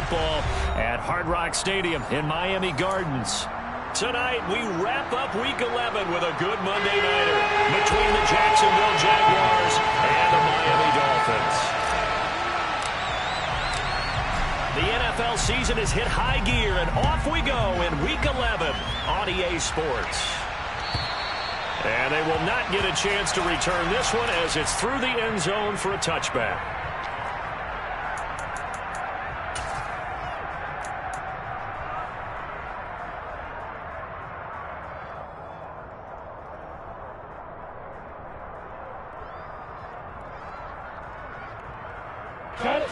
football at Hard Rock Stadium in Miami Gardens. Tonight, we wrap up Week 11 with a good Monday nighter between the Jacksonville Jaguars and the Miami Dolphins. The NFL season has hit high gear, and off we go in Week 11 on EA Sports. And they will not get a chance to return this one as it's through the end zone for a touchback. Got it.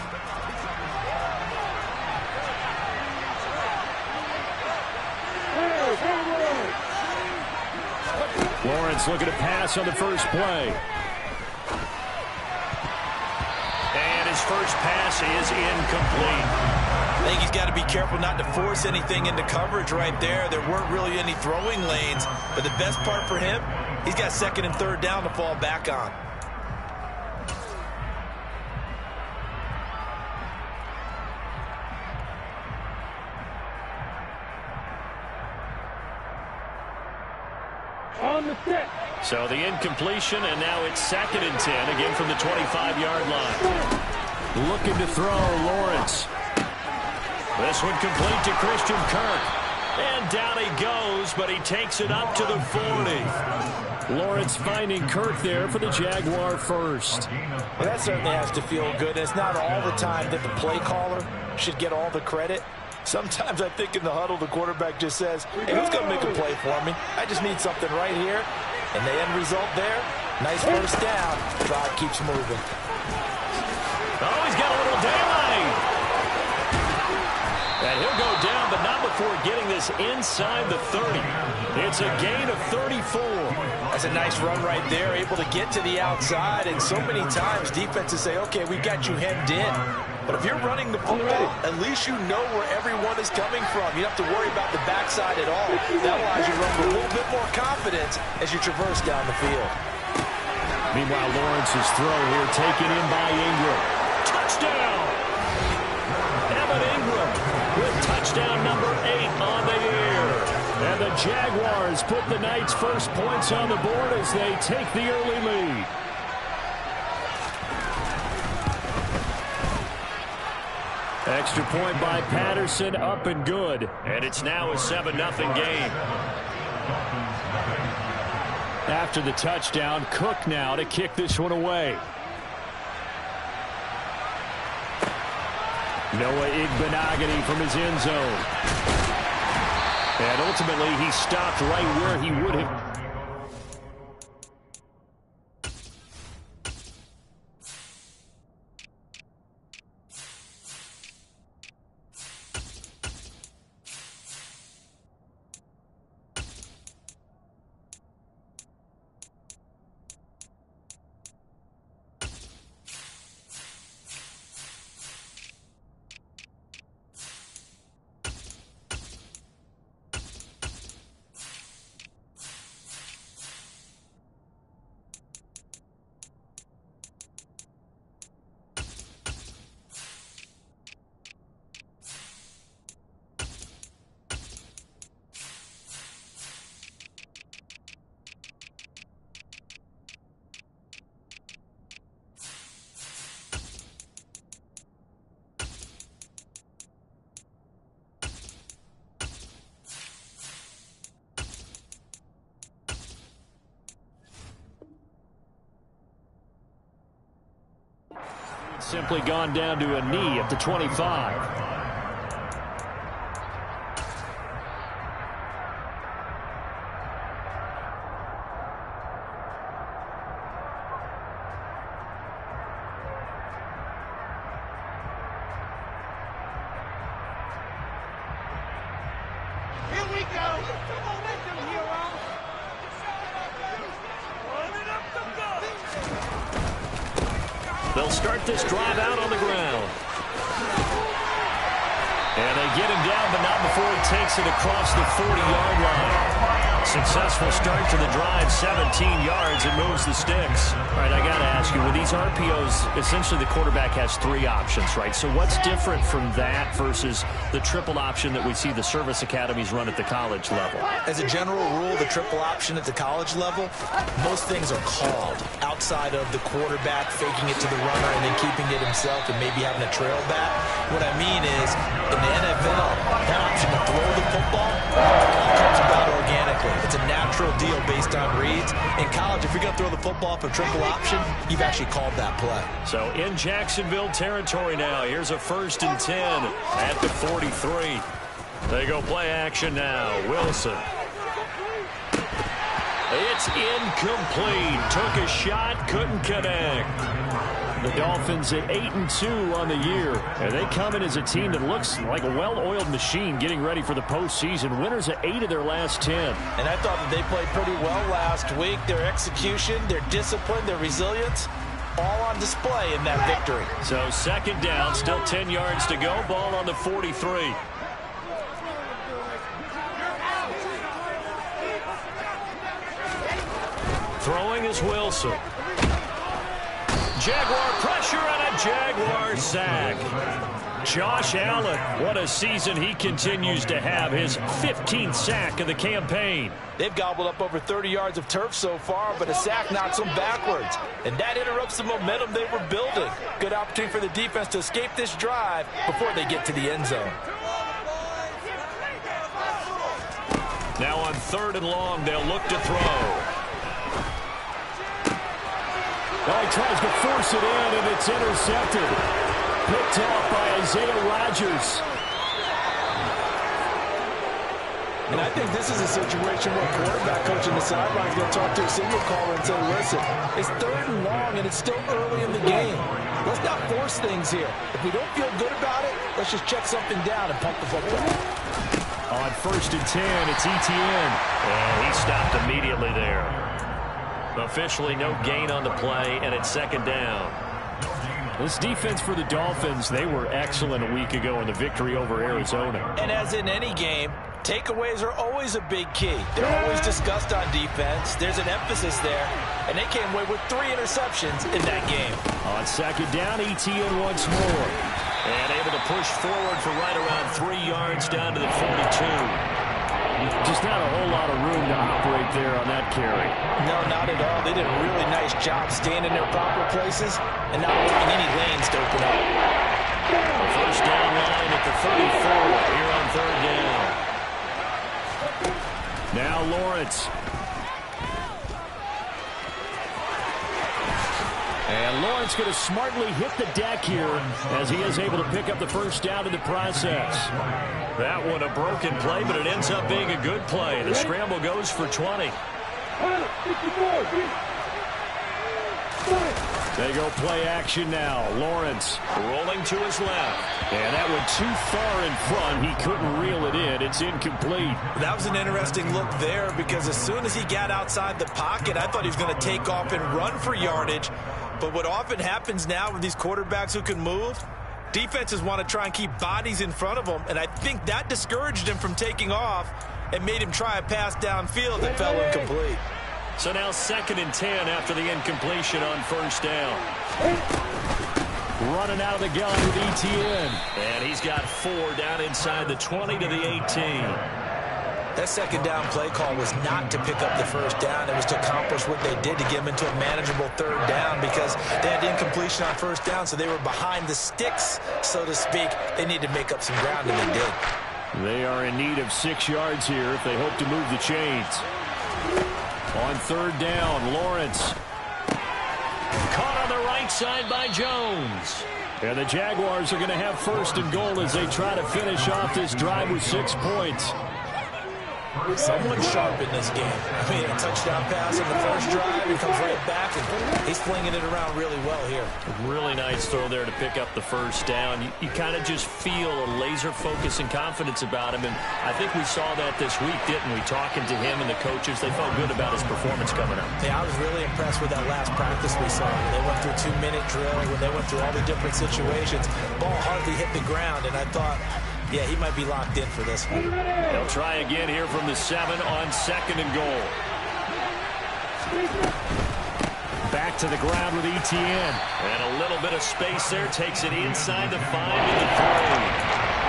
Lawrence looking to pass on the first play. And his first pass is incomplete. I think he's got to be careful not to force anything into coverage right there. There weren't really any throwing lanes, but the best part for him, he's got second and third down to fall back on. So the incompletion, and now it's 2nd and 10, again from the 25-yard line. Looking to throw, Lawrence. This one complete to Christian Kirk. And down he goes, but he takes it up to the 40. Lawrence finding Kirk there for the Jaguar first. Well, that certainly has to feel good. It's not all the time that the play caller should get all the credit. Sometimes I think in the huddle, the quarterback just says, hey, who's going to make a play for me? I just need something right here. And the end result there, nice first down. Drive keeps moving. Oh, he's got a little daylight. And he'll go down, but not before getting this inside the 30. It's a gain of 34. That's a nice run right there, able to get to the outside. And so many times defenses say, okay, we got you hemmed in. But if you're running the football, at least you know where everyone is coming from. You don't have to worry about the backside at all. That allows you to run with a little bit more confidence as you traverse down the field. Meanwhile, Lawrence's throw here taken in by Ingram. Touchdown! Evan Ingram with touchdown number 8 on the year. And the Jaguars put the night's first points on the board as they take the early lead. Extra point by Patterson, up and good. And it's now a 7-0 game. After the touchdown, Cook now to kick this one away. Noah Igbenogany from his end zone. And ultimately, he stopped right where he would have. Simply gone down to a knee at the 25. They'll start this drive out on the ground. And they get him down, but not before he takes it across the 40-yard line. Successful start to the drive, 17 yards, and moves the sticks. All right, I got to ask you, with these RPOs, essentially the quarterback has 3 options, right? So what's different from that versus the triple option that we see the service academies run at the college level? As a general rule, the triple option at the college level, most things are called outside of the quarterback faking it to the runner and then keeping it himself and maybe having a trail back. What I mean is, in the NFL, that option to throw the football comes about organically. It's a natural deal based on reads. In college, if you're going to throw the football up a triple option, you've actually called that play. So in Jacksonville territory now, here's a 1st and 10 at the 43. They go play action now. Wilson. It's incomplete. Took a shot, couldn't connect. The Dolphins at 8-2 on the year, and they come in as a team that looks like a well-oiled machine getting ready for the postseason. Winners at 8 of their last 10. And I thought that they played pretty well last week. Their execution, their discipline, their resilience, all on display in that victory. So 2nd down, still 10 yards to go. Ball on the 43. Throwing is Wilson. Jaguar pressure and a Jaguar sack. Josh Allen, what a season he continues to have. His 15th sack of the campaign. They've gobbled up over 30 yards of turf so far, but a sack knocks them backwards. And that interrupts the momentum they were building. Good opportunity for the defense to escape this drive before they get to the end zone. Now on 3rd and long, they'll look to throw. Well, he tries to force it in, and it's intercepted. Picked off by Isaiah Rodgers. And I think this is a situation where a quarterback coach in the sideline is going to talk to a signal caller and say, listen, it's 3rd and long, and it's still early in the game. Let's not force things here. If we don't feel good about it, let's just check something down and pump the football. On 1st and 10, it's Etienne. And he stopped immediately there. Officially no gain on the play, and it's 2nd down. This defense for the Dolphins, they were excellent a week ago in the victory over Arizona. And as in any game, takeaways are always a big key. They're always discussed on defense. There's an emphasis there, and they came away with 3 interceptions in that game. On 2nd down, Etienne once more. And able to push forward for right around 3 yards down to the 42. Just not a whole lot of room to operate there on that carry. No, not at all. They did a really nice job staying in their proper places and not leaving any lanes to open up. The 1st down line at the 34 here on 3rd down. Now Lawrence. And Lawrence going to smartly hit the deck here as he is able to pick up the 1st down in the process. That one a broken play, but it ends up being a good play. The scramble goes for 20. They go play action now. Lawrence rolling to his left. And that went too far in front. He couldn't reel it in. It's incomplete. That was an interesting look there because as soon as he got outside the pocket, I thought he was going to take off and run for yardage. But what often happens now with these quarterbacks who can move, defenses want to try and keep bodies in front of them, and I think that discouraged him from taking off and made him try a pass downfield that fell incomplete. So now 2nd and 10 after the incompletion on 1st down. Running out of the gun with Etienne. And he's got 4 down inside the 20 to the 18. That 2nd down play call was not to pick up the 1st down. It was to accomplish what they did to get them into a manageable 3rd down because they had incompletion on 1st down, so they were behind the sticks, so to speak. They needed to make up some ground, and they did. They are in need of 6 yards here if they hope to move the chains. On 3rd down, Lawrence. Caught on the right side by Jones. And the Jaguars are going to have 1st and goal as they try to finish off this drive with 6 points. Someone sharp in this game. I mean, a touchdown pass on the 1st drive. He comes right back, and he's flinging it around really well here. Really nice throw there to pick up the 1st down. You kind of just feel a laser focus and confidence about him, and I think we saw that this week, didn't we? Talking to him and the coaches, they felt good about his performance coming up. Yeah, I was really impressed with that last practice we saw. They went through 2-minute drill, when they went through all the different situations. Ball hardly hit the ground, and I thought Yeah, he might be locked in for this one. They'll try again here from the 7 on 2nd and goal. Back to the ground with Etienne. And a little bit of space there. Takes it inside the 5 to the 3.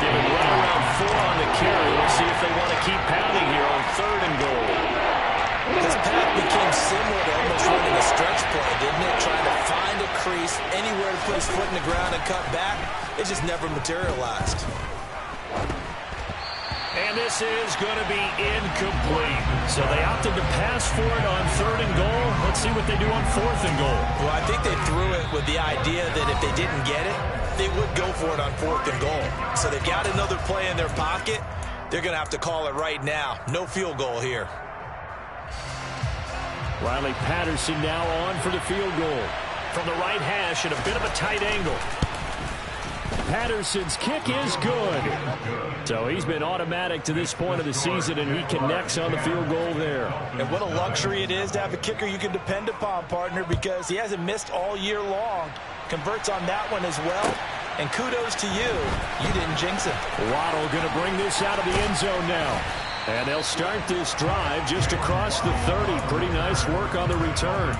Give it right around 4 on the carry. We'll see if they want to keep pounding here on 3rd and goal. This pass became similar to almost running a stretch play, didn't it? Trying to find a crease, anywhere to put his foot in the ground and cut back. It just never materialized. And this is going to be incomplete. So they opted to pass for it on 3rd and goal. Let's see what they do on 4th and goal. Well, I think they threw it with the idea that if they didn't get it, they would go for it on 4th and goal. So they've got another play in their pocket. They're going to have to call it right now. No field goal here. Riley Patterson now on for the field goal. From the right hash at a bit of a tight angle. Patterson's kick is good. So he's been automatic to this point of the season, and he connects on the field goal there. And what a luxury it is to have a kicker you can depend upon, partner, because he hasn't missed all year long. Converts on that one as well. And kudos to you. You didn't jinx him. Waddle going to bring this out of the end zone now. And they'll start this drive just across the 30. Pretty nice work on the return.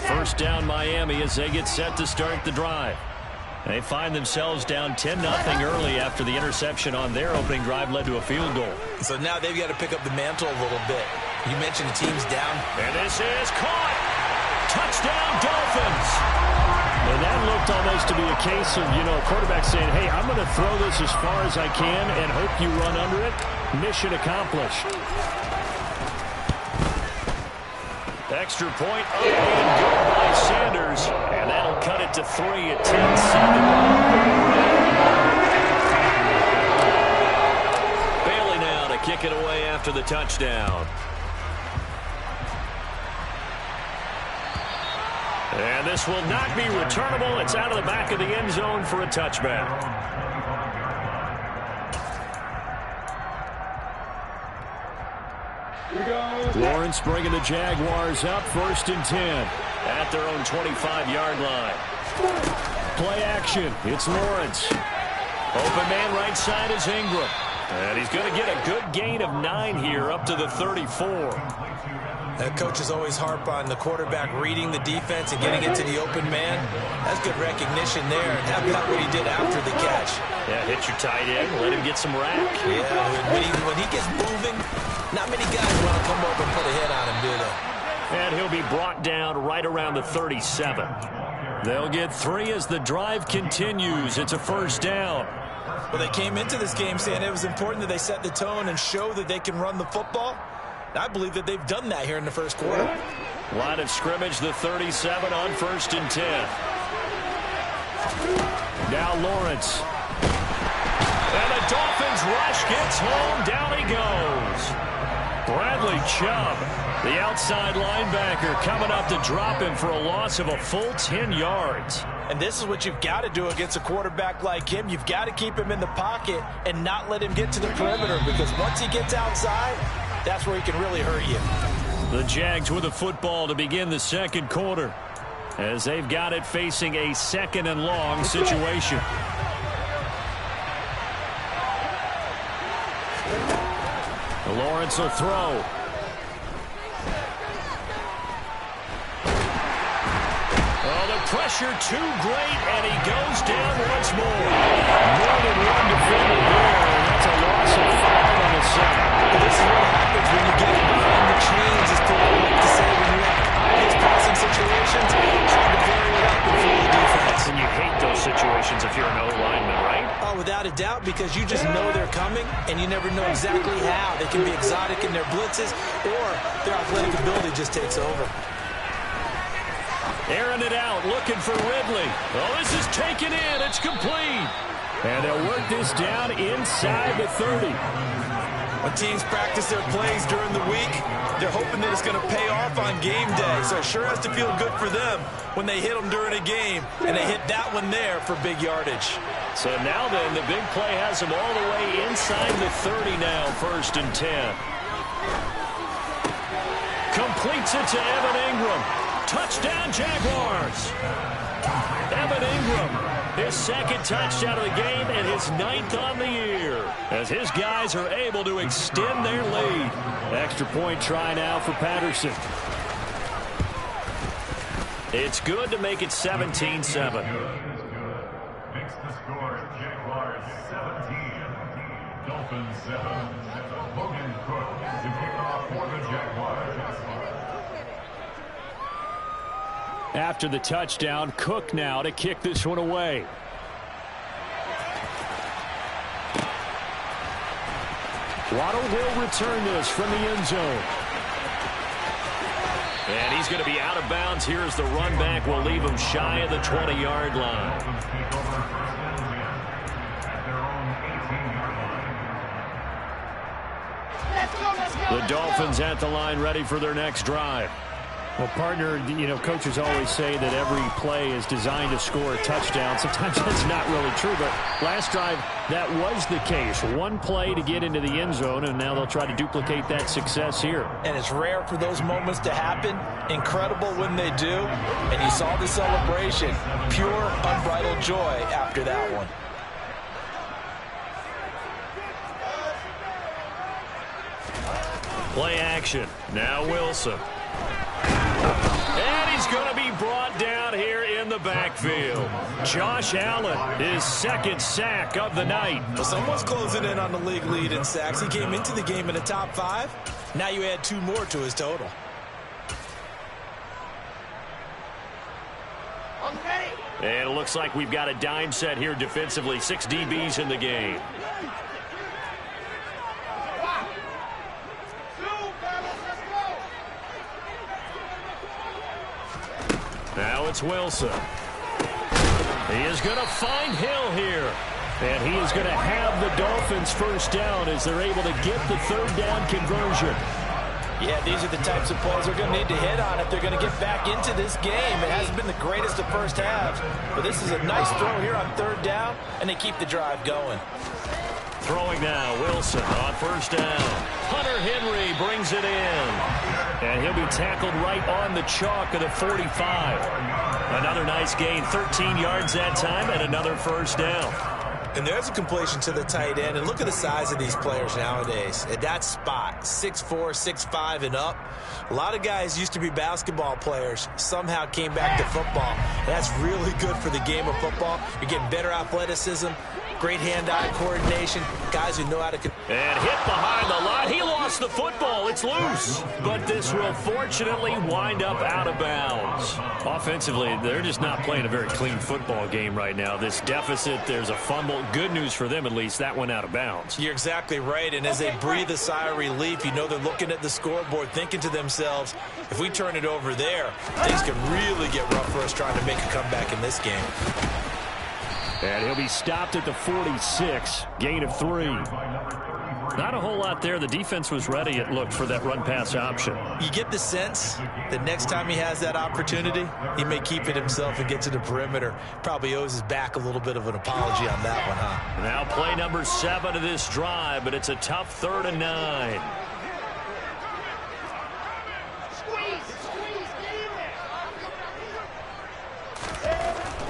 First down Miami as they get set to start the drive. They find themselves down 10-0 early after the interception on their opening drive led to a field goal. So now they've got to pick up the mantle a little bit. You mentioned the team's down. And this is caught. Touchdown Dolphins. And that looked almost to be a case of, quarterback saying, hey, I'm going to throw this as far as I can and hope you run under it. Mission accomplished. Extra point up and good by Sanders. And that'll cut it to 3 at 10-7. Bailey now to kick it away after the touchdown. And this will not be returnable. It's out of the back of the end zone for a touchback. Lawrence bringing the Jaguars up 1st and 10 at their own 25-yard line. Play action. It's Lawrence. Open man right side is Ingram. And he's going to get a good gain of 9 here up to the 34. Coaches always harp on the quarterback reading the defense and getting it to the open man. That's good recognition there. And how about what he did after the catch? Yeah, hit your tight end, let him get some rack. Yeah, when he gets moving, not many guys want to come over and put a hit on him, do they? And he'll be brought down right around the 37. They'll get 3 as the drive continues. It's a first down. Well, they came into this game saying it was important that they set the tone and show that they can run the football. I believe that they've done that here in the first quarter. Line of scrimmage, the 37 on 1st and 10. Now Lawrence. And the Dolphins rush gets home. Down he goes. Bradley Chubb, the outside linebacker, coming up to drop him for a loss of a full 10 yards. And this is what you've got to do against a quarterback like him. You've got to keep him in the pocket and not let him get to the perimeter, because once he gets outside, that's where he can really hurt you. The Jags with the football to begin the second quarter, as they've got it facing a 2nd and long situation. Lawrence will throw. Oh, the pressure too great, and he goes down once more. More than one defender there, and that's a loss of 5 on the second. This is what happens when you get behind the chains, as people like to say, when you have these passing situations, trying to vary it up and fool the defense. And you hate those situations if you're an O-lineman, right? Oh, without a doubt, because you just know they're coming, and you never know exactly how. They can be exotic in their blitzes, or their athletic ability just takes over. Airing it out, looking for Ridley. Oh, this is taken in. It's complete. And they'll work this down inside the 30. When teams practice their plays during the week, they're hoping that it's going to pay off on game day. So it sure has to feel good for them when they hit them during a game, and they hit that one there for big yardage. So now then, the big play has them all the way inside the 30 now, 1st and 10. Completes it to Evan Ingram. Touchdown, Jaguars. Evan Ingram, his 2nd touchdown of the game and his 9th on the year, as his guys are able to extend their lead. Extra point try now for Patterson. It's good to make it 17-7. Makes the score Jaguars 17, Dolphins 7. Logan Cook to kick off for the Jaguars. After the touchdown, Cook now to kick this one away. Waddle will return this from the end zone. And he's going to be out of bounds here as the run back will leave him shy of the 20-yard line. The Dolphins at the line ready for their next drive. Well, partner, you know, coaches always say that every play is designed to score a touchdown. Sometimes that's not really true, but last drive, that was the case. One play to get into the end zone, and now they'll try to duplicate that success here. And it's rare for those moments to happen. Incredible when they do. And you saw the celebration. Pure, unbridled joy after that one. Play action. Now Wilson. And he's going to be brought down here in the backfield. Josh Allen, his 2nd sack of the night. Well, someone's closing in on the league lead in sacks. He came into the game in the top 5. Now you add 2 more to his total. And it looks like we've got a dime set here defensively. 6 DBs in the game. Now it's Wilson. He is going to find Hill here. And he is going to have the Dolphins first down as they're able to get the 3rd down conversion. Yeah, these are the types of plays they're going to need to hit on if they're going to get back into this game. It hasn't been the greatest of first halves, but this is a nice throw here on 3rd down, and they keep the drive going. Throwing now, Wilson on 1st down. Hunter Henry brings it in. And he'll be tackled right on the chalk of the 45. Another nice gain, 13 yards that time, and another 1st down. And there's a completion to the tight end. And look at the size of these players nowadays. At that spot, 6'4", 6'5", and up. A lot of guys used to be basketball players, somehow came back to football. And that's really good for the game of football. You're getting better athleticism, great hand-eye coordination, guys who know how to... And hit behind the line. He lost the football. It's loose. But this will fortunately wind up out of bounds. Offensively, they're just not playing a very clean football game right now. This deficit, there's a fumble. Good news for them, at least. That went out of bounds. You're exactly right. And as they breathe a sigh of relief, you know they're looking at the scoreboard, thinking to themselves, if we turn it over there, things can really get rough for us trying to make a comeback in this game. And he'll be stopped at the 46. Gain of 3. Not a whole lot there. The defense was ready, it looked, for that run-pass option. You get the sense that next time he has that opportunity, he may keep it himself and get to the perimeter. Probably owes his back a little bit of an apology on that one, huh? Now play number 7 of this drive, but it's a tough 3rd and 9.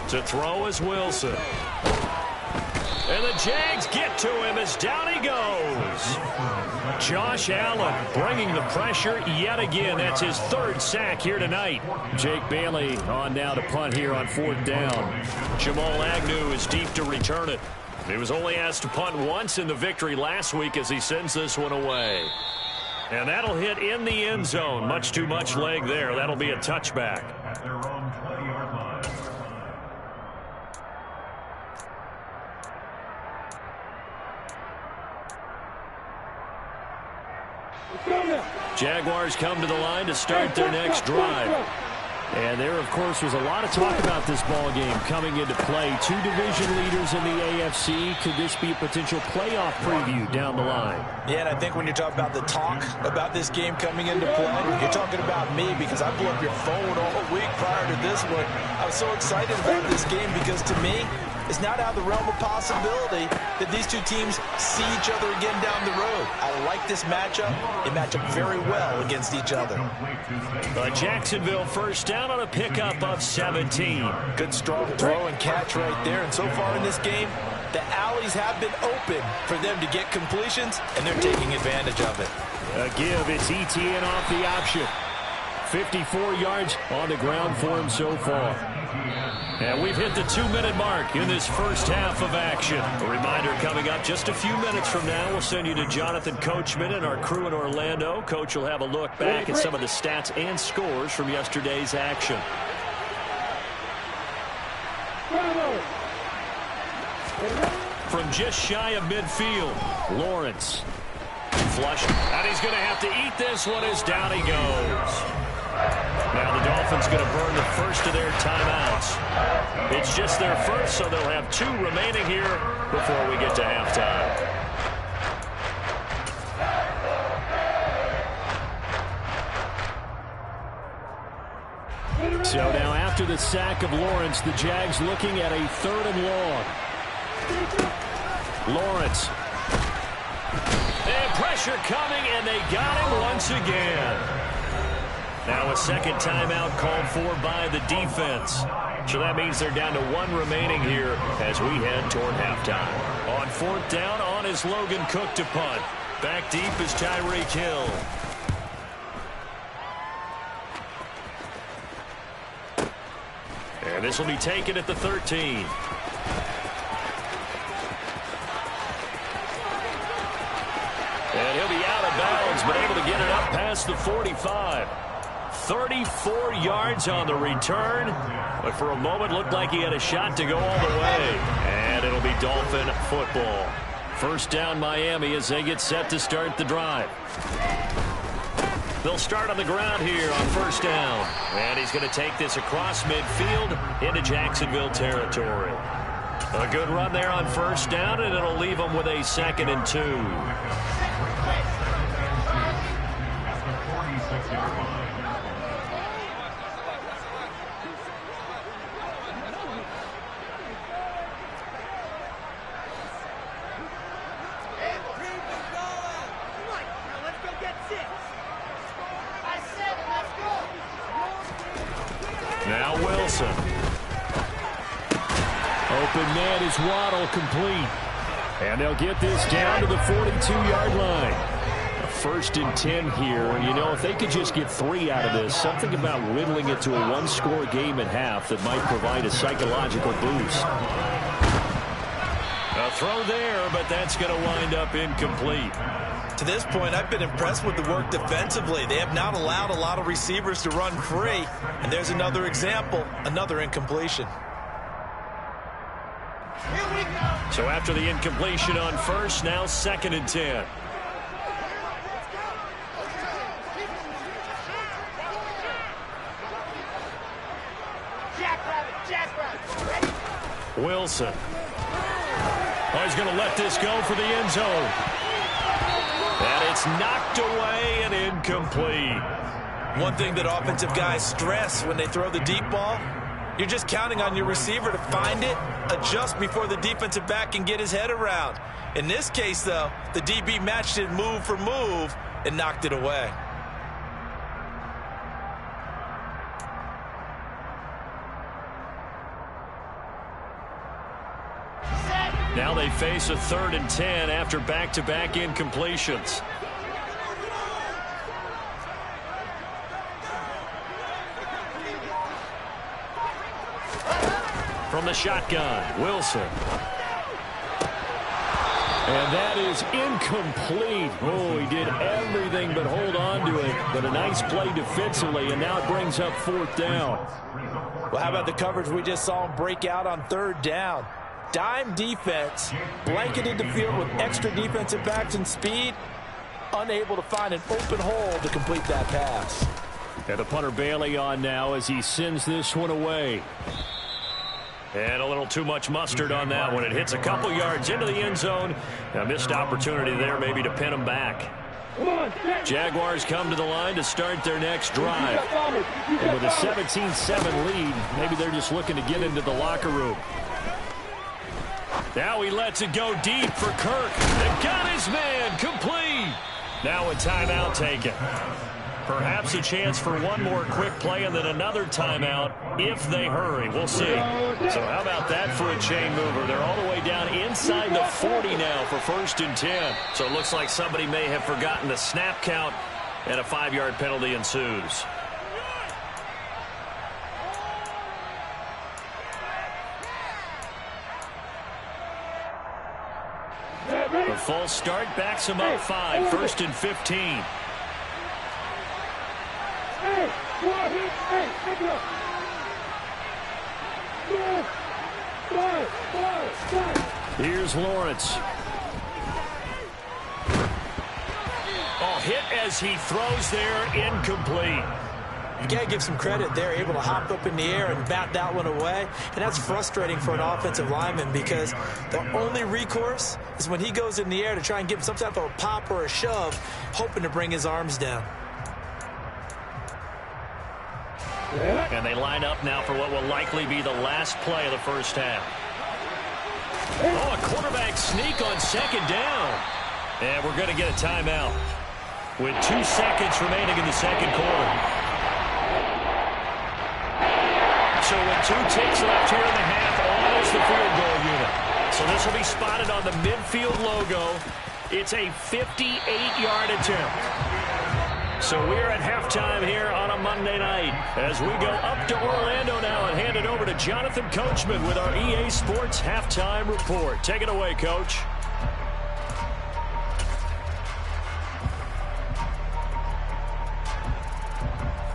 To throw is Wilson. And the Jags get to him as down he goes. Josh Allen bringing the pressure yet again. That's his 3rd sack here tonight. Jake Bailey on now to punt here on 4th down. Jamal Agnew is deep to return it. He was only asked to punt once in the victory last week as he sends this one away. And that'll hit in the end zone. Much too much leg there. That'll be a touchback. At their own 20-yard line. Jaguars come to the line to start their next drive. And there, of course, was a lot of talk about this ball game coming into play. Two division leaders in the AFC. Could this be a potential playoff preview down the line? Yeah, and I think when you're talking about the talk about this game coming into play, you're talking about me because I blew up your phone all week prior to this one. I was so excited about this game because, to me, it's not out of the realm of possibility that these two teams see each other again down the road. I like this matchup. They match up very well against each other. Jacksonville first down on a pickup of 17. Good strong throw and catch right there. And so far in this game, the alleys have been open for them to get completions, and they're taking advantage of it. A give, it's ETN off the option. 54 yards on the ground for him so far. And we've hit the 2-minute mark in this first half of action. A reminder coming up just a few minutes from now. We'll send you to Jonathan Coachman and our crew in Orlando. Coach will have a look back at some of the stats and scores from yesterday's action. From just shy of midfield, Lawrence. Flush, and he's going to have to eat this one as down he goes. Now the Dolphins going to burn the first of their timeouts. It's just their first, so they'll have 2 remaining here before we get to halftime. So now after the sack of Lawrence, the Jags looking at a 3rd and long. Lawrence. And pressure coming, and they got him once again. Now a second timeout called for by the defense. So that means they're down to 1 remaining here as we head toward halftime. On 4th down, on is Logan Cook to punt. Back deep is Tyreek Hill. And this will be taken at the 13. And he'll be out of bounds, but able to get it up past the 45. 34 yards on the return, but for a moment looked like he had a shot to go all the way. And it'll be Dolphin football. First down Miami as they get set to start the drive. They'll start on the ground here on first down. And he's going to take this across midfield into Jacksonville territory. A good run there on first down, and it'll leave them with a 2nd and 2. Now Wilson. Open net is Waddle, complete. And they'll get this down to the 42-yard line. A 1st and 10 here. And, you know, if they could just get 3 out of this, something about whittling it to a 1-score game at half that might provide a psychological boost. A throw there, but that's going to wind up incomplete. To this point, I've been impressed with the work defensively. They have not allowed a lot of receivers to run free. And there's another example, another incompletion. So after the incompletion on first, now 2nd and 10. Wilson. Oh, he's going to let this go for the end zone. And it's knocked away and incomplete. One thing that offensive guys stress when they throw the deep ball, you're just counting on your receiver to find it, adjust before the defensive back can get his head around. In this case, though, the DB matched it move for move and knocked it away. Now they face a 3rd and 10 after back-to-back incompletions. From the shotgun, Wilson. And that is incomplete. Oh, he did everything but hold on to it. But a nice play defensively, and now it brings up 4th down. Well, how about the coverage we just saw him break out on 3rd down? Dime defense, blanketed the field with extra defensive backs and speed, unable to find an open hole to complete that pass. And the punter Bailey on now as he sends this one away. And a little too much mustard on that one. It hits a couple yards into the end zone. A missed opportunity there maybe to pin them back. Jaguars come to the line to start their next drive. And with a 17-7 lead, maybe they're just looking to get into the locker room. Now he lets it go deep for Kirk. And got his man complete. Now a timeout taken. Perhaps a chance for one more quick play and then another timeout if they hurry. We'll see. So how about that for a chain mover? They're all the way down inside the 40 now for 1st and 10. So it looks like somebody may have forgotten the snap count, and a 5-yard penalty ensues. The false start backs him up 5, 1st and 15. Here's Lawrence. Oh, hit as he throws there, incomplete. You got to give some credit. They're able to hop up in the air and bat that one away. And that's frustrating for an offensive lineman because the only recourse is when he goes in the air to try and give some type of a pop or a shove, hoping to bring his arms down. And they line up now for what will likely be the last play of the first half. Oh, a quarterback sneak on 2nd down. And we're going to get a timeout with 2 seconds remaining in the 2nd quarter. So with 2 ticks left here in the half, almost the field goal unit. So this will be spotted on the midfield logo. It's a 58-yard attempt. So we're at halftime here on a Monday night as we go up to Orlando now and hand it over to Jonathan Coachman with our EA Sports Halftime Report. Take it away, Coach.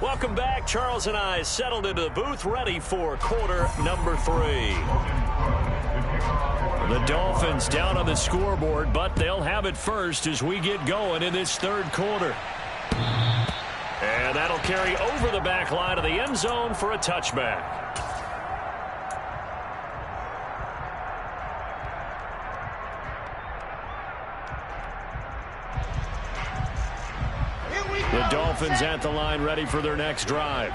Welcome back. Charles and I settled into the booth ready for quarter number 3. The Dolphins down on the scoreboard, but they'll have it first as we get going in this 3rd quarter. And that'll carry over the back line of the end zone for a touchback. The Dolphins at the line ready for their next drive.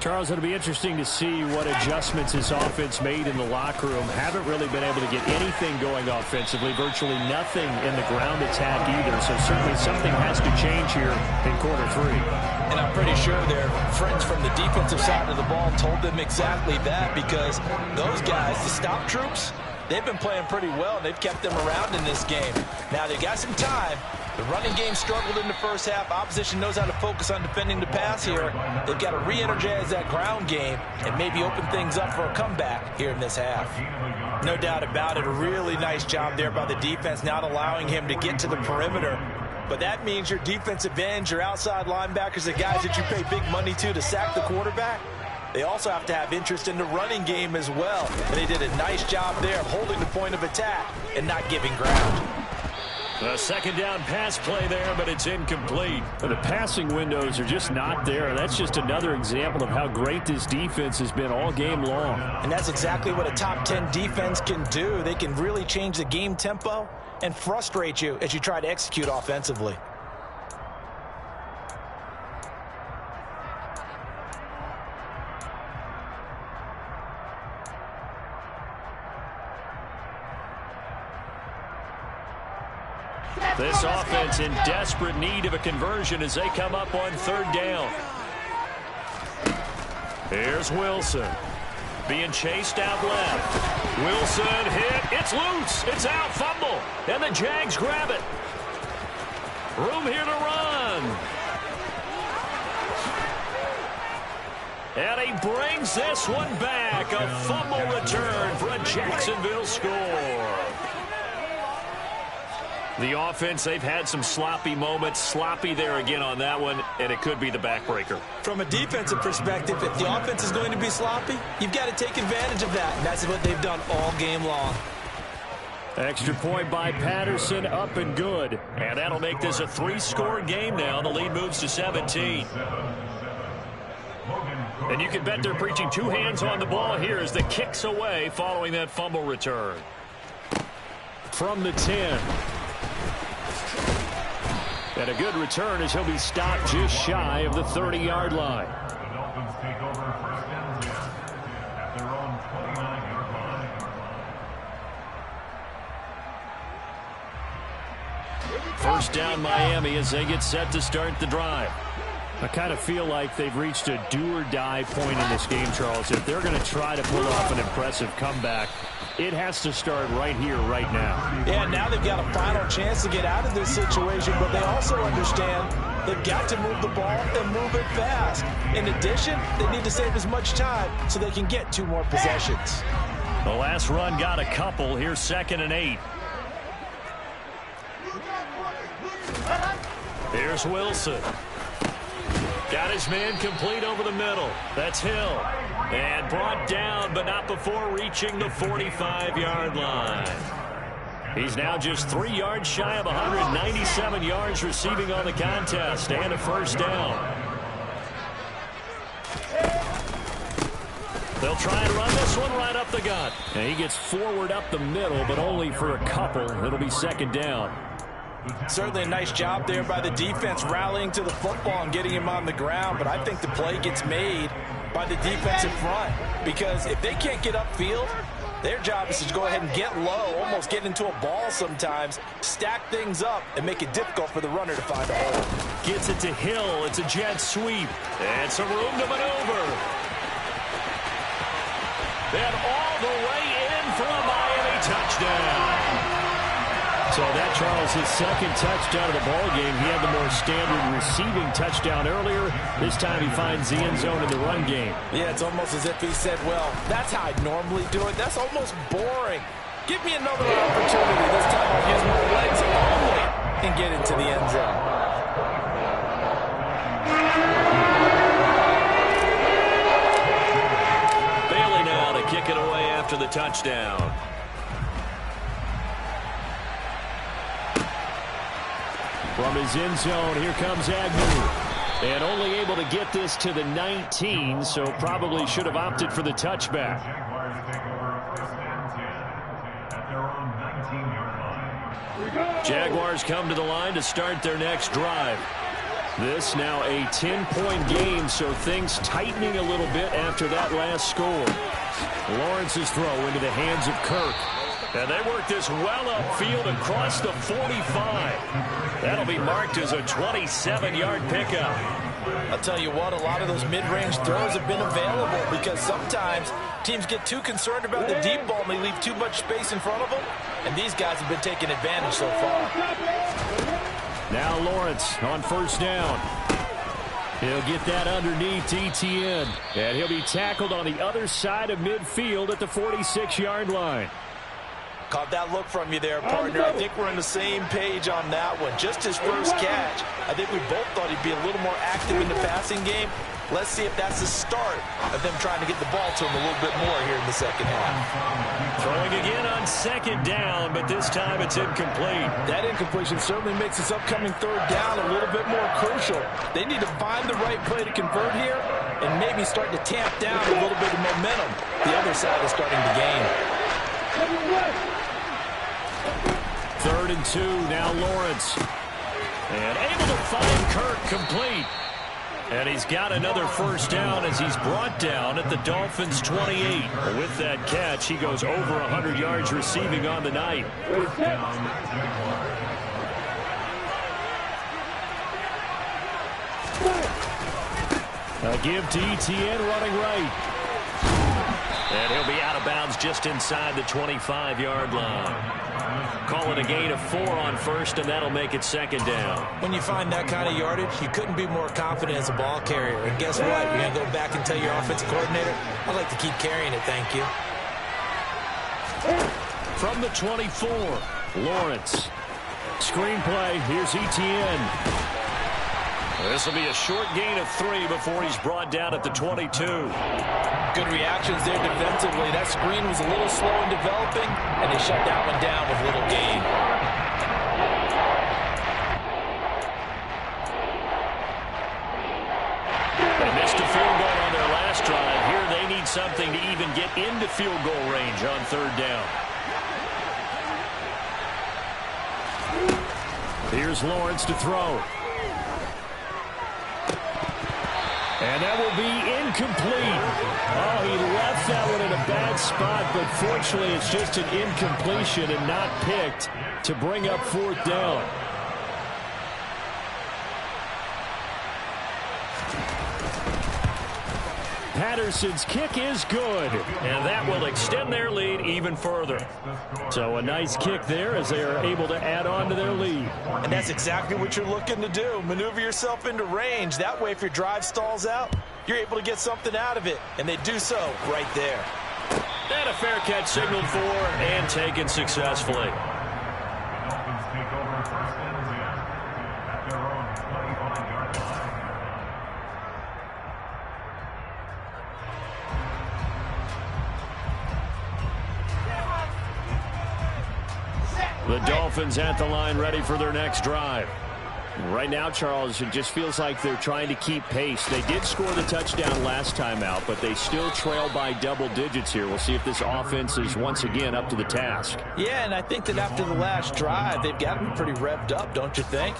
Charles, it'll be interesting to see what adjustments his offense made in the locker room. Haven't really been able to get anything going offensively, virtually nothing in the ground attack either. So certainly something has to change here in quarter 3. And I'm pretty sure their friends from the defensive side of the ball told them exactly that because those guys, the stop troops, they've been playing pretty well. They've kept them around in this game. Now they got some time. The running game struggled in the first half. Opposition knows how to focus on defending the pass here. They've got to re-energize that ground game and maybe open things up for a comeback here in this half. No doubt about it. A really nice job there by the defense, not allowing him to get to the perimeter. But that means your defensive ends, your outside linebackers, the guys that you pay big money to sack the quarterback, they also have to have interest in the running game as well. And they did a nice job there of holding the point of attack and not giving ground. A 2nd down pass play there, but it's incomplete. The passing windows are just not there. That's just another example of how great this defense has been all game long. And that's exactly what a top 10 defense can do. They can really change the game tempo and frustrate you as you try to execute offensively. This offense in desperate need of a conversion as they come up on 3rd down. Here's Wilson. Being chased out left. Wilson hit. It's loose. It's out. Fumble. And the Jags grab it. Room here to run. And he brings this one back. A fumble return for a Jacksonville score. The offense, they've had some sloppy moments. Sloppy there again on that one, and it could be the backbreaker. From a defensive perspective, if the offense is going to be sloppy, you've got to take advantage of that. And that's what they've done all game long. Extra point by Patterson, up and good. And that'll make this a 3-score game now. The lead moves to 17. And you can bet they're preaching two hands on the ball here as the kick's away following that fumble return. From the 10. And a good return as he'll be stopped just shy of the 30-yard line. The Dolphins take over first and 10 at their own 29-yard line. First down Miami as they get set to start the drive. I kind of feel like they've reached a do-or-die point in this game, Charles. If they're going to try to pull off an impressive comeback, it has to start right here, right now. Yeah, now they've got a final chance to get out of this situation, but they also understand they've got to move the ball and move it fast. In addition, they need to save as much time so they can get 2 more possessions. The last run got a couple. Here's 2nd and 8. Here's Wilson. Got his man complete over the middle. That's Hill. And brought down, but not before reaching the 45-yard line. He's now just 3 yards shy of 197 yards receiving on the contest and a first down. They'll try and run this one right up the gut. And he gets forward up the middle, but only for a couple. It'll be 2nd down. Certainly a nice job there by the defense rallying to the football and getting him on the ground, but I think the play gets made by the defensive front because if they can't get upfield, their job is to go ahead and get low, almost get into a ball sometimes, stack things up, and make it difficult for the runner to find a hole. Gets it to Hill. It's a jet sweep. And some room to maneuver. And all the way in for a Miami touchdown. So that, Charles, his 2nd touchdown of the ball game. He had the more standard receiving touchdown earlier. This time he finds the end zone in the run game. Yeah, it's almost as if he said, well, that's how I normally do it. That's almost boring. Give me another opportunity. This time I'll use my legs only and get into the end zone. Bailey now to kick it away after the touchdown. From his end zone, here comes Agnew. And only able to get this to the 19, so probably should have opted for the touchback. Jaguars take over first and 10 at their own 19-yard line. Jaguars come to the line to start their next drive. This now a 10-point game, so things tightening a little bit after that last score. Lawrence's throw into the hands of Kirk. And they work this well upfield across the 45. That'll be marked as a 27-yard pickup. I'll tell you what, a lot of those mid-range throws have been available because sometimes teams get too concerned about the deep ball and they leave too much space in front of them. And these guys have been taking advantage so far. Now Lawrence on first down. He'll get that underneath Etienne. And he'll be tackled on the other side of midfield at the 46-yard line. Caught that look from you there, partner. I think we're on the same page on that one. Just his first catch. I think we both thought he'd be a little more active in the passing game. Let's see if that's the start of them trying to get the ball to him a little bit more here in the second half. Throwing again on 2nd down, but this time it's incomplete. That incompletion certainly makes this upcoming 3rd down a little bit more crucial. They need to find the right play to convert here and maybe start to tamp down a little bit of momentum. The other side is starting to gain. 3rd and 2, now Lawrence. And able to find Kirk complete. And he's got another first down as he's brought down at the Dolphins' 28. With that catch, he goes over 100 yards receiving on the night. A give to Etienne running right. And he'll be out of bounds just inside the 25-yard line. Call it a gain of 4 on first, and that'll make it 2nd down. When you find that kind of yardage, you couldn't be more confident as a ball carrier. And guess what? You're going to go back and tell your offensive coordinator, I'd like to keep carrying it, thank you. From the 24, Lawrence. Screenplay, here's Etienne. This will be a short gain of 3 before he's brought down at the 22. Good reactions there defensively. That screen was a little slow in developing, and they shut that one down with little gain. They missed a field goal on their last something to even get into field goal range on third down. Here's Lawrence to throw. And that will be incomplete. Oh, he left that one in a bad spot, but fortunately it's just an incompletion and not picked to bring up fourth down. Patterson's kick is good, and that will extend their lead even further. So a nice kick there as they are able to add on to their lead. And that's exactly what you're looking to do. Maneuver yourself into range. That way, if your drive stalls out, you're able to get something out of it. And they do so right there. And a fair catch signaled for and taken successfully. The Dolphins take over first and 10 at their own 25-yard line. The Dolphins at the line ready for their next drive. Right now, Charles, it just feels like they're trying to keep pace. They did score the touchdown last time out, but they still trail by double digits here. We'll see if this offense is once again up to the task. Yeah, and I think that after the last drive, they've got to be pretty revved up, don't you think?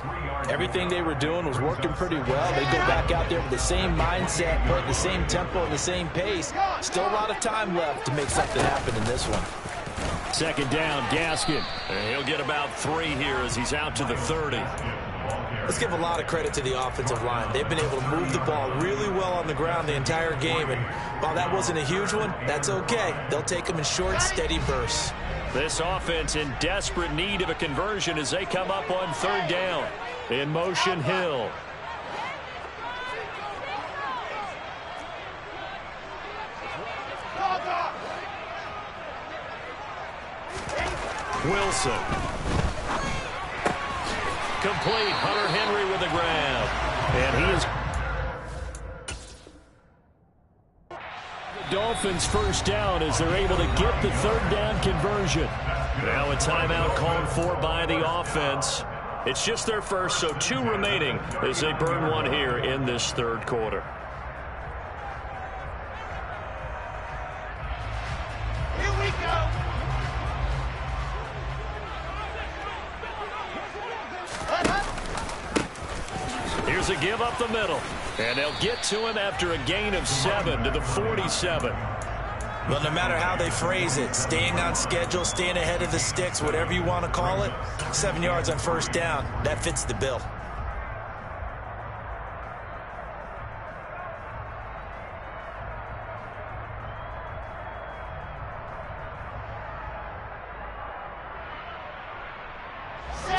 Everything they were doing was working pretty well. They go back out there with the same mindset, put the same tempo and the same pace. Still a lot of time left to make something happen in this one. Second down, Gaskin. And he'll get about 3 here as he's out to the 30. Let's give a lot of credit to the offensive line. They've been able to move the ball really well on the ground the entire game. And while that wasn't a huge one, that's okay. They'll take them in short, steady bursts. This offense in desperate need of a conversion as they come up on third down. In motion, Hill. Wilson. Complete. Hunter Henry with a grab. And he is... The Dolphins first down as they're able to get the third down conversion. Now a timeout called for by the offense. It's just their first, so 2 remaining as they burn one here in this third quarter. Here we go. Here's a give up the middle. And they'll get to him after a gain of 7 to the 47. Well, no matter how they phrase it, staying on schedule, staying ahead of the sticks, whatever you want to call it, 7 yards on first down, that fits the bill.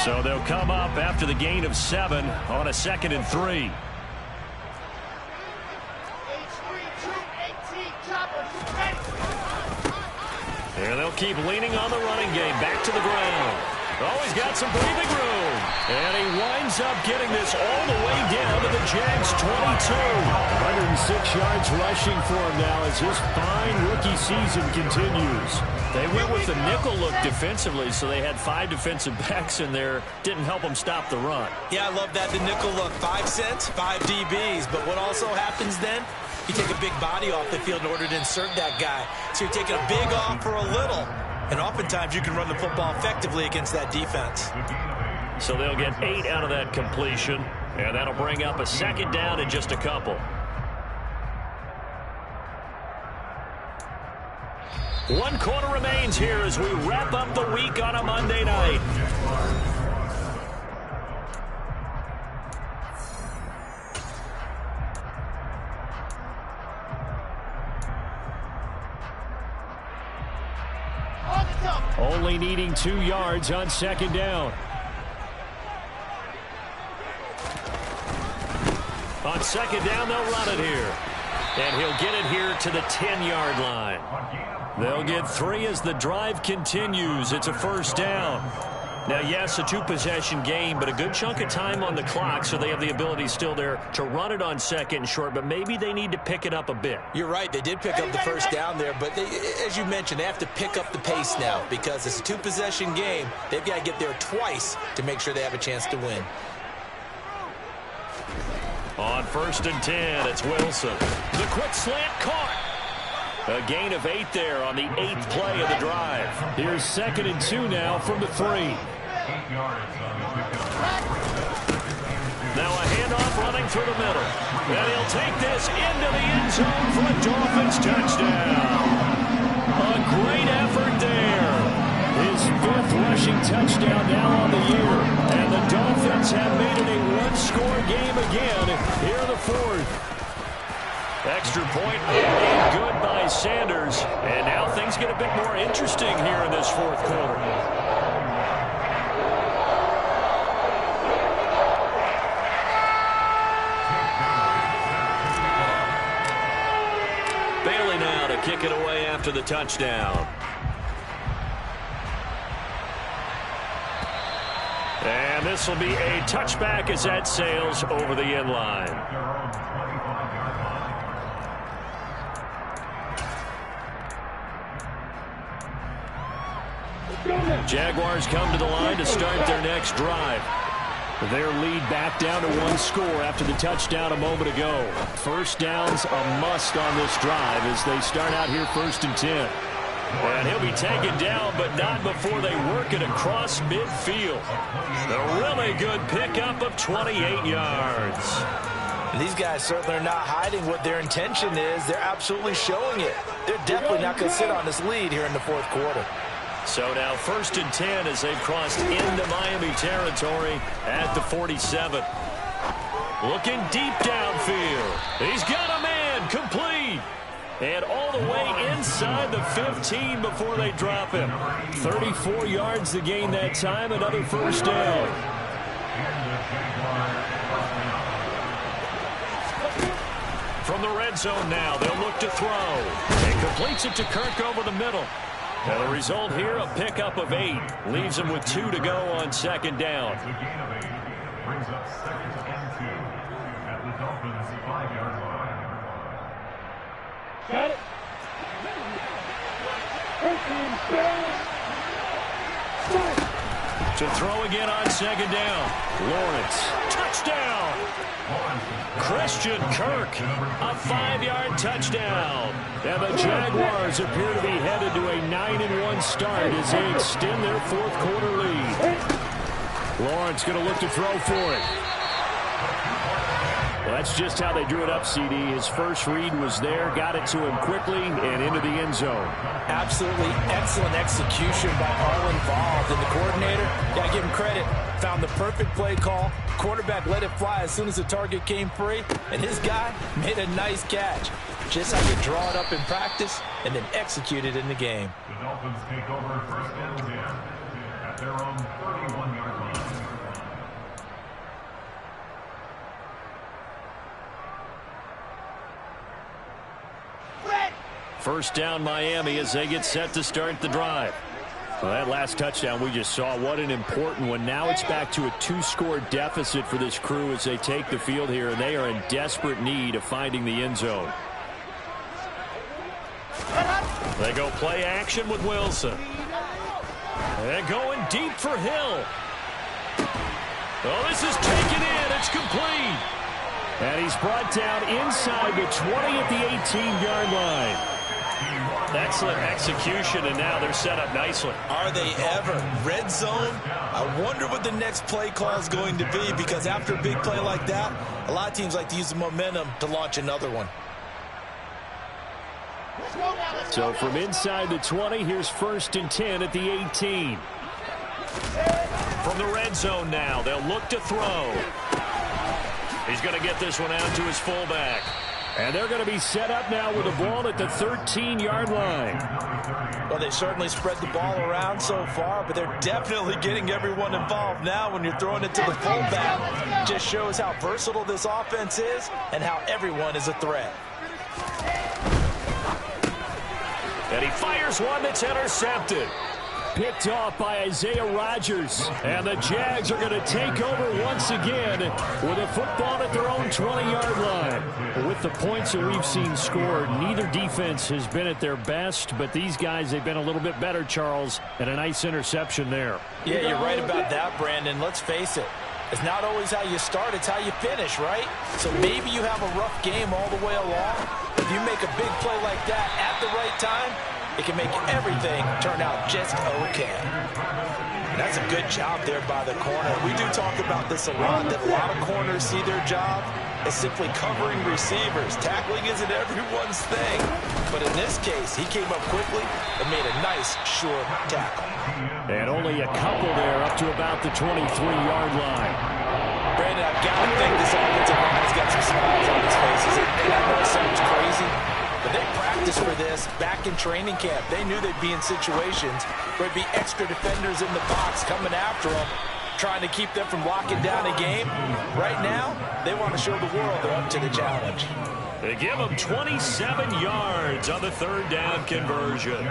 So they'll come up after the gain of 7 on a 2nd and 3. And they'll keep leaning on the running game. Back to the ground. Oh, he's got some breathing room. And he winds up getting this all the way down to the Jags 22. 106 yards rushing for him now as his fine rookie season continues. They went with the nickel look defensively, so they had 5 defensive backs in there. Didn't help them stop the run. Yeah, I love that, the nickel look. 5 cents, 5 DBs. But what also happens then? You take a big body off the field in order to insert that guy. So you're taking a big off for a little. And oftentimes you can run the football effectively against that defense. So they'll get 8 out of that completion. And that'll bring up a 2nd down in just a couple. One quarter remains here as we wrap up the week on a Monday night. Only needing 2 yards on 2nd down. On 2nd down, they'll run it here. And he'll get it here to the 10-yard line. They'll get 3 as the drive continues. It's a first down. Now, yes, a 2-possession game, but a good chunk of time on the clock, so they have the ability still there to run it on 2nd and short, but maybe they need to pick it up a bit. You're right. They did pick up the first down there, but they, as you mentioned, they have to pick up the pace now because it's a 2-possession game. They've got to get there twice to make sure they have a chance to win. On 1st and 10, it's Wilson. The quick slant caught. A gain of 8 there on the 8th play of the drive. Here's 2nd and 2 now from the 3. 8 yards on the pickup. Now a handoff running through the middle. And he'll take this into the end zone for a Dolphins touchdown. A great effort there. His 5th rushing touchdown now on the year. And the Dolphins have made it a one-score game again here in the 4th. Extra point made good by Sanders. And now things get a bit more interesting here in this 4th quarter. Bailey now to kick it away after the touchdown. And this will be a touchback as that sails over the end line. Jaguars come to the line to start their next drive. Their lead back down to 1 score after the touchdown a moment ago. First down's a must on this drive as they start out here 1st and 10. And he'll be taken down, but not before they work it across midfield. A really good pickup of 28 yards. And these guys certainly are not hiding what their intention is. They're absolutely showing it. They're definitely not going to sit on this lead here in the 4th quarter. So now 1st and 10 as they've crossed into Miami territory at the 47. Looking deep downfield. He's got a man complete. And all the way inside the 15 before they drop him. 34 yards to gain that time. Another first down. From the red zone now, they'll look to throw. And completes it to Kirk over the middle. And the result here, a pickup of 8. Leaves him with 2 to go on 2nd down. The gain of 8 brings up 2nd and 2 at the Dolphins' 5-yard line. Got it. To throw again on 2nd down. Lawrence. Touchdown. Christian Kirk. A 5-yard touchdown. And the Jaguars appear to be headed to a 9-1 start as they extend their 4th quarter lead. Lawrence going to look to throw for it. Well, that's just how they drew it up, CD. His first read was there, got it to him quickly, and into the end zone. Absolutely excellent execution by all involved. And the coordinator, got to give him credit, found the perfect play call. Quarterback let it fly as soon as the target came free, and his guy made a nice catch. Just how you draw it up in practice and then execute it in the game. The Dolphins take over 1st and 10 at their own 31-yard line. First down Miami as they get set to start the drive. Well, that last touchdown we just saw, what an important one. Now it's back to a 2-score deficit for this crew as they take the field here, and they are in desperate need of finding the end zone. They go play action with Wilson. And going deep for Hill. Oh, this is taken in. It's complete. And he's brought down inside the 20 at the 18-yard line. Excellent execution, and now they're set up nicely. Are they ever? Red zone? I wonder what the next play call is going to be, because after a big play like that, a lot of teams like to use the momentum to launch another one. So from inside the 20, here's 1st and 10 at the 18. From the red zone now, they'll look to throw. He's going to get this one out to his fullback. And they're going to be set up now with the ball at the 13-yard line. Well, they certainly spread the ball around so far, but they're definitely getting everyone involved now when you're throwing it to the fullback. Just shows how versatile this offense is and how everyone is a threat. And he fires one that's intercepted. Picked off by Isaiah Rodgers. And the Jags are going to take over once again with a football at their own 20-yard line. With the points that we've seen scored, neither defense has been at their best, but these guys, they've been a little bit better, Charles, and a nice interception there. Yeah, you're right about that, Brandon. Let's face it. It's not always how you start, it's how you finish, right? So maybe you have a rough game all the way along, but you make a big play like that at the right time, it can make everything turn out just okay. And that's a good job there by the corner. We do talk about this a lot, that a lot of corners see their job as simply covering receivers. Tackling isn't everyone's thing. But in this case, he came up quickly and made a nice, sure tackle. And only a couple there up to about the 23-yard line. Brandon, I've got to think this offensive line has got some smiles on his faces. And I know it sounds crazy, but they practiced for this back in training camp. They knew they'd be in situations where there'd be extra defenders in the box coming after them, trying to keep them from locking down a game. Right now, they want to show the world they're up to the challenge. They give them 27 yards on the third down conversion.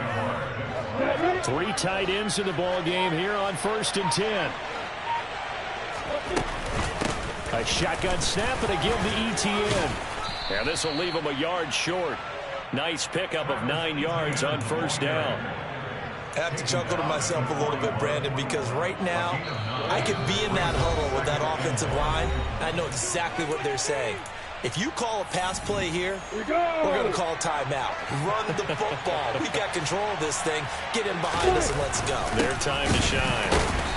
3 tight ends in the ball game here on 1st and 10. A shotgun snap and a give to Etienne. And this will leave him a yard short. Nice pickup of 9 yards on 1st down. I have to chuckle to myself a little bit, Brandon, because right now I could be in that huddle with that offensive line. I know exactly what they're saying. If you call a pass play here, we're going to call timeout. Run the football. We've got control of this thing. Get in behind us and let's go. Their time to shine.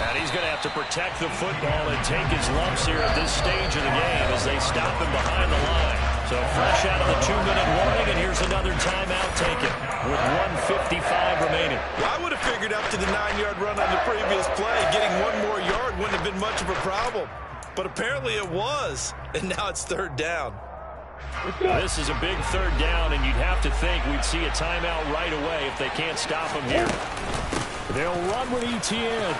And he's going to have to protect the football and take his lumps here at this stage of the game as they stop him behind the line. So fresh out of the 2-minute warning, and here's another timeout taken with 1:55 remaining. Well, I would have figured up to the 9-yard run on the previous play. Getting 1 more yard wouldn't have been much of a problem. But apparently it was, and now it's 3rd down. This is a big 3rd down, and you'd have to think we'd see a timeout right away if they can't stop him here. They'll run with Etienne.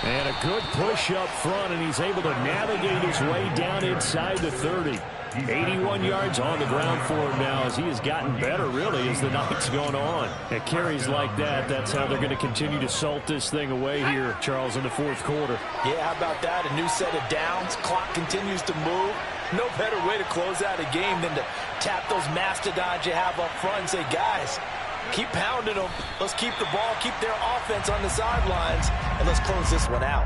And a good push up front, and he's able to navigate his way down inside the 30. 81 yards on the ground for him now as he has gotten better, really, as the night's gone on. At carries like that, that's how they're going to continue to salt this thing away here, Charles, in the 4th quarter. Yeah, how about that? A new set of downs. Clock continues to move. No better way to close out a game than to tap those mastodons you have up front and say, guys, keep pounding them. Let's keep the ball, keep their offense on the sidelines, and let's close this one out.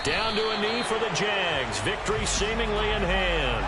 Down to a knee for the Jags. Victory seemingly in hand.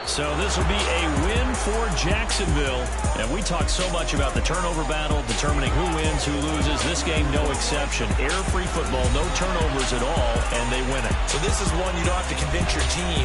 So this will be a win for Jacksonville. And we talk so much about the turnover battle, determining who wins, who loses. This game, no exception. Error-free football, no turnovers at all, and they win it. So this is one you don't have to convince your team